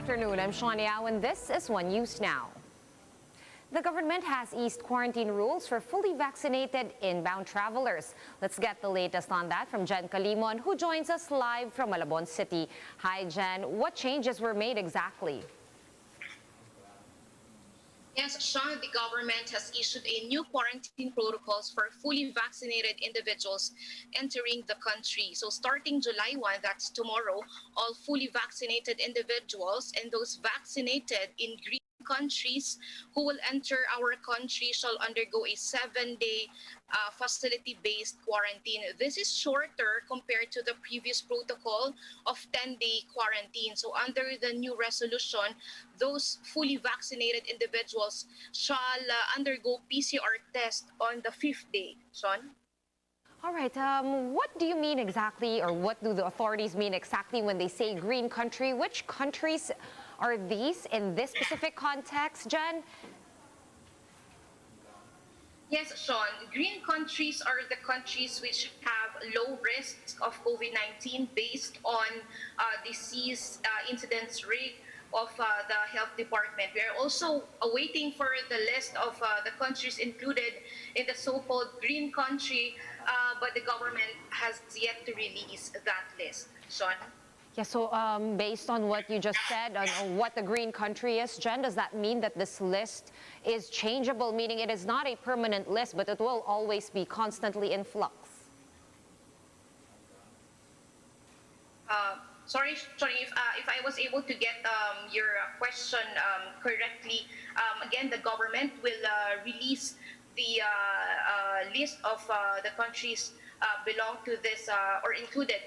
afternoon. I'm Shawnee Au, and this is One News Now. The government has eased quarantine rules for fully vaccinated inbound travelers. Let's get the latest on that from Jen Calimon, who joins us live from Malabon City. Hi, Jen. What changes were made exactly? Yes, Sean, the government has issued a new quarantine protocols for fully vaccinated individuals entering the country. So starting July 1, that's tomorrow, all fully vaccinated individuals and those vaccinated in green countries who will enter our country shall undergo a 7-day facility-based quarantine. This is shorter compared to the previous protocol of 10-day quarantine. So under the new resolution, those fully vaccinated individuals shall undergo PCR test on the 5th day. Sean? All right, what do you mean exactly, or what do the authorities mean exactly when they say green country? Which countries are these in this specific context, Jen? Yes, Sean. Green countries are the countries which have low risks of COVID-19 based on disease incidence rate of the health department. We are also awaiting for the list of the countries included in the so-called green country, but the government has yet to release that list. Sean? Yeah, so based on what you just said, on what the green country is, Jen, does that mean that this list is changeable, meaning it is not a permanent list, but it will always be constantly in flux? Sorry, if I was able to get your question correctly, again, the government will release the list of the countries belong to this or included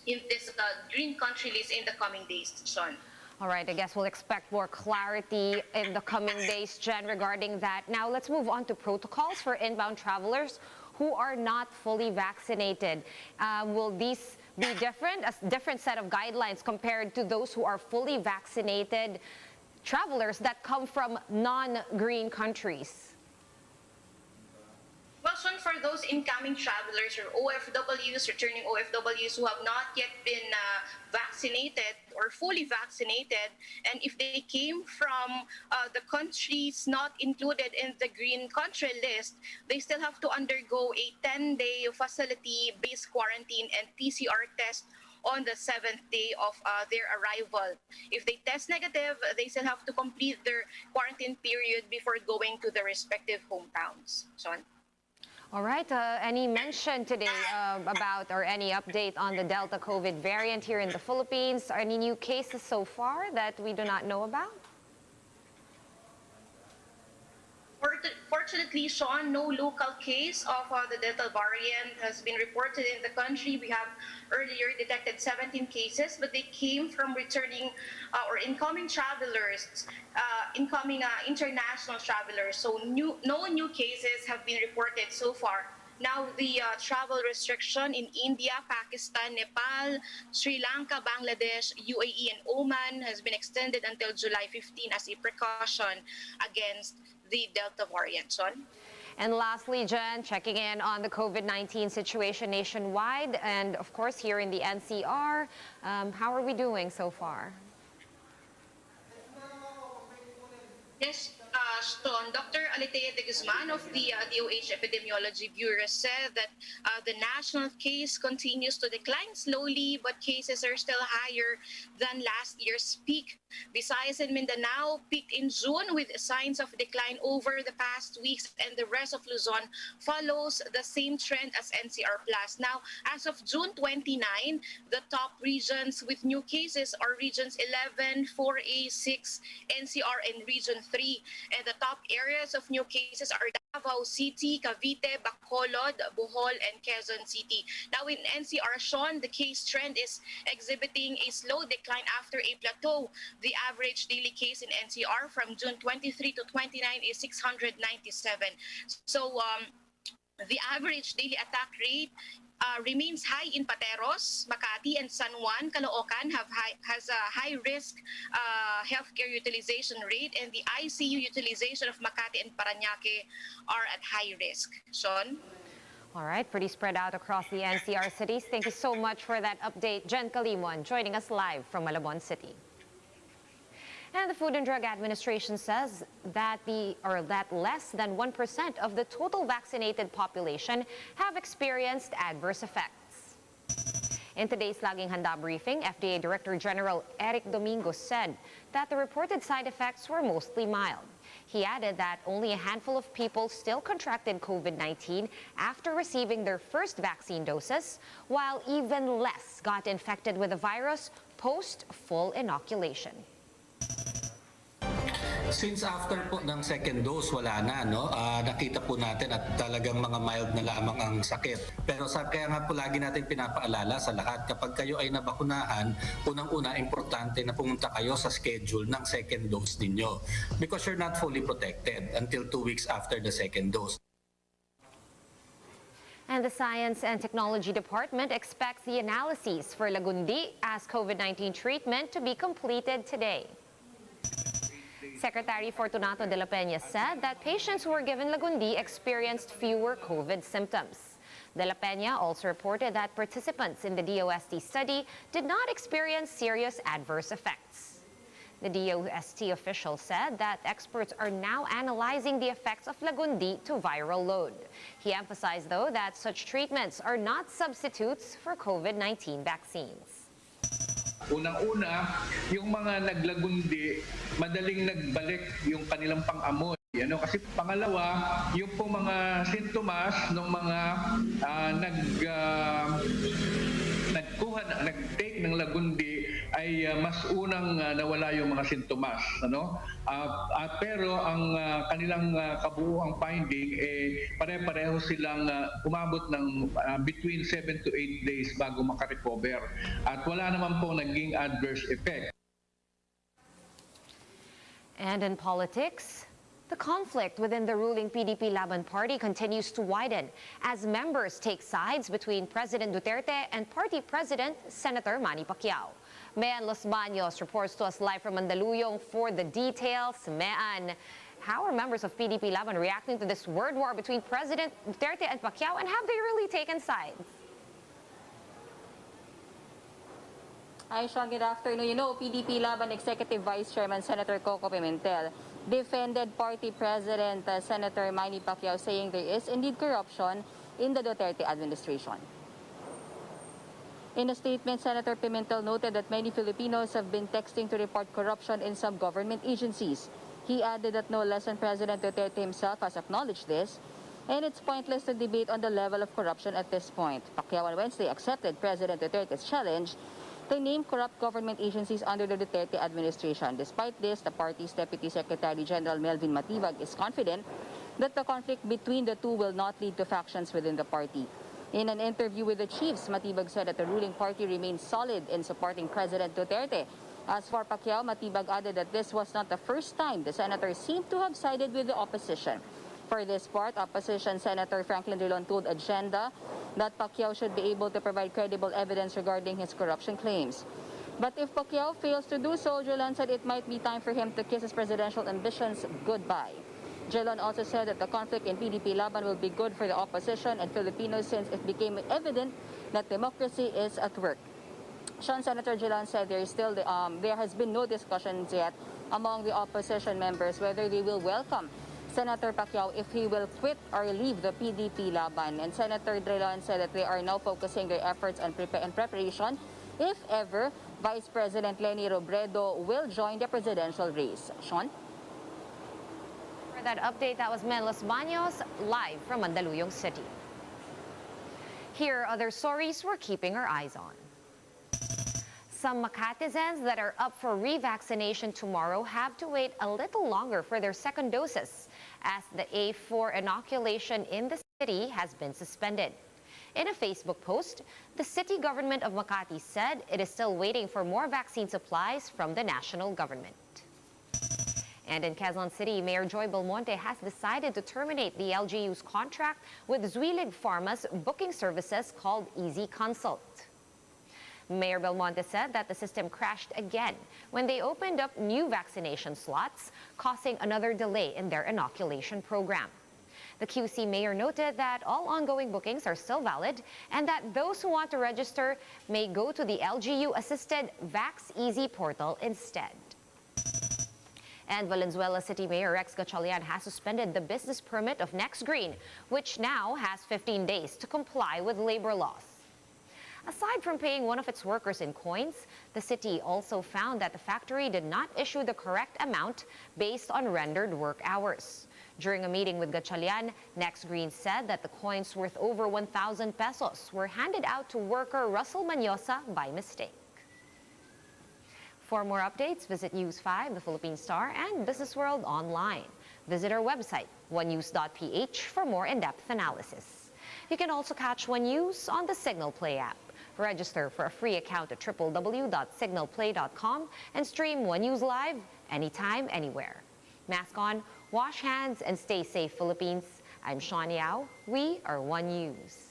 in this green country list in the coming days, Sean. All right, I guess we'll expect more clarity in the coming days, Jen, regarding that. Now, let's move on to protocols for inbound travelers who are not fully vaccinated. Will these be different, a different set of guidelines compared to those who are fully vaccinated travelers that come from non-green countries? Well, Sean, for those incoming travelers or OFWs, returning OFWs who have not yet been vaccinated or fully vaccinated, and if they came from the countries not included in the green country list, they still have to undergo a 10-day facility-based quarantine and PCR test on the 7th day of their arrival. If they test negative, they still have to complete their quarantine period before going to their respective hometowns. Sean? All right, any mention today about or any update on the Delta COVID variant here in the Philippines? Any new cases so far that we do not know about? Fortunately, Sean, no local case of the Delta variant has been reported in the country. We have earlier detected 17 cases, but they came from returning or incoming travelers, incoming international travelers. So no new cases have been reported so far. Now, the travel restriction in India, Pakistan, Nepal, Sri Lanka, Bangladesh, UAE, and Oman has been extended until July 15 as a precaution against the Delta variant, Sean. And lastly, Jen, checking in on the COVID-19 situation nationwide and, of course, here in the NCR. How are we doing so far? Yes, Sean, Dr. Alitea de Guzman of the DOH Epidemiology Bureau said that the national case continues to decline slowly, but cases are still higher than last year's peak. Visayas and Mindanao peaked in June with signs of decline over the past weeks, and the rest of Luzon follows the same trend as NCR Plus. Now, as of June 29, the top regions with new cases are regions 11, 4A, 6, NCR, and Region 3. And the top areas of new cases are Davao City, Cavite, Bacolod, Bohol, and Quezon City. Now in NCR, Sean, the case trend is exhibiting a slow decline after a plateau. The average daily case in NCR from June 23 to 29 is 697. So the average daily attack rate remains high in Pateros, Makati, and San Juan. Caloocan has a high-risk healthcare utilization rate, and the ICU utilization of Makati and Parañaque are at high risk. Sean? All right, pretty spread out across the NCR cities. Thank you so much for that update. Jen Calimon joining us live from Malabon City. And the Food and Drug Administration says that less than 1% of the total vaccinated population have experienced adverse effects. In today's Laging Handa briefing, FDA Director General Eric Domingo said that the reported side effects were mostly mild. He added that only a handful of people still contracted COVID-19 after receiving their first vaccine doses, while even less got infected with the virus post full inoculation. Since after po ng second dose, wala na, no? Nakita po natin at talagang mga mild na lamang ang sakit. Pero kaya nga po lagi natin pinapaalala sa lahat, kapag kayo ay nabakunahan, unang-una, importante na pumunta kayo sa schedule ng second dose ninyo. Because you're not fully protected until 2 weeks after the second dose. And the Science and Technology Department expects the analyses for Lagundi as COVID-19 treatment to be completed today. Secretary Fortunato de la Peña said that patients who were given Lagundi experienced fewer COVID symptoms. De la Peña also reported that participants in the DOST study did not experience serious adverse effects. The DOST official said that experts are now analyzing the effects of Lagundi to viral load. He emphasized, though, that such treatments are not substitutes for COVID-19 vaccines. Unang-una, yung mga naglagundi, madaling nagbalik yung kanilang pang-amoy. Kasi pangalawa, yung po mga sintomas ng mga nag-take ng lagundi ay mas unang nawala yung mga sintomas. Pero ang kanilang kabuuang finding, pare-pareho silang umabot ng between 7 to 8 days bago makarecover. At wala naman po naging adverse effect. And in politics, the conflict within the ruling PDP Laban party continues to widen as members take sides between President Duterte and party president Senator Manny Pacquiao. Mean Los Baños reports to us live from Mandaluyong for the details. Mean, how are members of PDP Laban reacting to this word war between President Duterte and Pacquiao, and have they really taken sides? Hi, Sean. Good afternoon. PDP Laban Executive Vice Chairman Senator Coco Pimentel defended party President Senator Manny Pacquiao, saying there is indeed corruption in the Duterte administration. In a statement, Senator Pimentel noted that many Filipinos have been texting to report corruption in some government agencies. He added that no less than President Duterte himself has acknowledged this, and it's pointless to debate on the level of corruption at this point. Pacquiao on Wednesday accepted President Duterte's challenge to name corrupt government agencies under the Duterte administration. Despite this, the party's Deputy Secretary General Melvin Matibag is confident that the conflict between the two will not lead to factions within the party. In an interview with the chiefs, Matibag said that the ruling party remains solid in supporting President Duterte. As for Pacquiao, Matibag added that this was not the first time the senator seemed to have sided with the opposition. For this part, Opposition Senator Franklin Drilon told Agenda that Pacquiao should be able to provide credible evidence regarding his corruption claims. But if Pacquiao fails to do so, Drilon said it might be time for him to kiss his presidential ambitions goodbye. Drilon also said that the conflict in PDP Laban will be good for the opposition and Filipinos since it became evident that democracy is at work. Sean, Senator Drilon said there has been no discussions yet among the opposition members whether they will welcome Senator Pacquiao if he will quit or leave the PDP Laban. And Senator Drilon said that they are now focusing their efforts on preparation if ever Vice President Leni Robredo will join the presidential race. Sean? For that update, that was Mean Los Baños live from Mandaluyong City. Here are other stories we're keeping our eyes on. Some Makatizens that are up for revaccination tomorrow have to wait a little longer for their second doses as the A4 inoculation in the city has been suspended. In a Facebook post, the city government of Makati said it is still waiting for more vaccine supplies from the national government. And in Quezon City, Mayor Joy Belmonte has decided to terminate the LGU's contract with Zuilig Pharma's booking services called Easy Consult. Mayor Belmonte said that the system crashed again when they opened up new vaccination slots, causing another delay in their inoculation program. The QC mayor noted that all ongoing bookings are still valid and that those who want to register may go to the LGU-assisted VaxEasy portal instead. And Valenzuela City Mayor Rex Gatchalian has suspended the business permit of Next Green, which now has 15 days to comply with labor laws. Aside from paying one of its workers in coins, the city also found that the factory did not issue the correct amount based on rendered work hours. During a meeting with Gatchalian, Next Green said that the coins worth over 1,000 pesos were handed out to worker Russell Manyosa by mistake. For more updates, visit News 5, The Philippine Star, and Business World online. Visit our website, onenews.ph, for more in-depth analysis. You can also catch One News on the Signal Play app. Register for a free account at www.signalplay.com and stream One News live anytime, anywhere. Mask on, wash hands, and stay safe, Philippines. I'm Sean Yao. We are One News.